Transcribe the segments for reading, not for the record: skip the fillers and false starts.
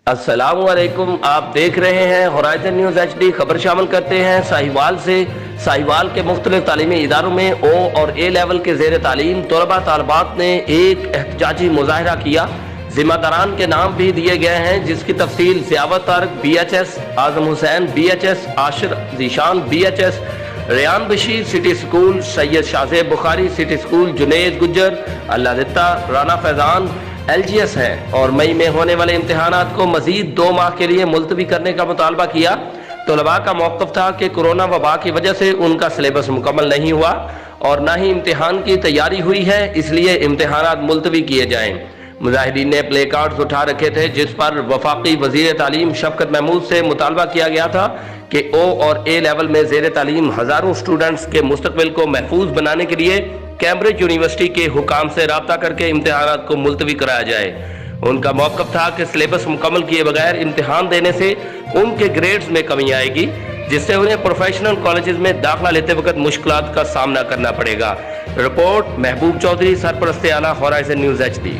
السلام علیکم، آپ دیکھ رہے ہیں ہورائزن نیوز ایچ ڈی۔ خبر شامل کرتے ہیں ساہیوال سے۔ ساہیوال کے مختلف تعلیمی اداروں میں او اور اے لیول کے زیر تعلیم طلباء طالبات نے ایک احتجاجی مظاہرہ کیا۔ ذمہ داران کے نام بھی دیے گئے ہیں، جس کی تفصیل Zia Tariq B H S, Azam Hussain B H S, Ashir Zeeshan B H S, Rayyan Bashir city school, Syed Shahzeb Bukhari city school, Junaid Gujjar, Allah Ditta, Rana Faizan L G S ہیں، اور مئی میں ہونے والے امتحانات کو مزید 2 ماہ کے لیے ملتوی کرنے کا مطالبہ کیا۔ طلباء کا موقف تھا کہ کورونا وبا کی وجہ سے ان کا سلیبس مکمل نہیں ہوا اور نہ ہی امتحان کی تیاری ہوئی ہے، اس لیے امتحانات ملتوی کیے جائیں۔ مظاہرین نے پلے کارڈز اٹھا رکھے تھے جس پر وفاقی وزیر تعلیم شفقت محمود سے مطالبہ کیا گیا تھا کہ او اور اے لیول میں زیر تعلیم ہزاروں سٹوڈنٹس کے مستقبل کو محفوظ بنانے کے لیے کیمبرج یونیورسٹی کے حکام سے رابطہ کر کے امتحانات کو ملتوی کرایا جائے۔ ان کا موقف تھا کہ سلیبس مکمل کیے بغیر امتحان دینے سے ان کے گریڈز میں کمی آئے گی، جس سے انہیں پروفیشنل کالجز میں داخلہ لیتے وقت مشکلات کا سامنا کرنا پڑے گا۔ رپورٹ محبوب چودھری، سرپرست اعلیٰ، ہورائزن نیوز ایچ ڈی۔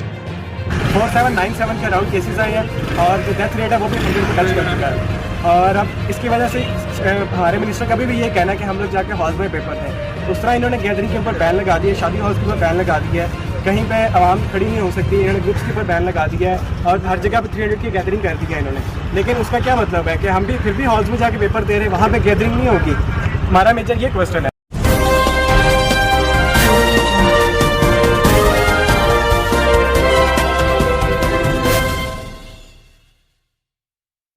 4797 کے اراؤنڈ کیسز آئے ہیں اور جو ڈیتھ ریٹ ہے وہ بھی 100 کو ٹچ کر چکا ہے، اور اب اس کی وجہ سے ہمارے منسٹر کا بھی یہ کہنا ہے کہ ہم لوگ جا کے ہالز میں پیپر دیں۔ اس طرح انہوں نے گیدرنگ کے اوپر بین لگا دیا ہے، شادی ہالز کے اوپر بین لگا دیا ہے، کہیں پہ عوام کھڑی نہیں ہو سکتی، انہوں نے گروپس کے اوپر بین لگا دیا ہے، اور ہر جگہ پہ 300 کی گیدرنگ کر دی ہے انہوں نے۔ لیکن اس کا کیا مطلب ہے کہ ہم بھی پھر بھی ہالز میں جا کے پیپر دے رہے ہیں، وہاں پہ گیدرنگ نہیں ہوگی؟ ہمارا میجر یہ کوسچن ہے۔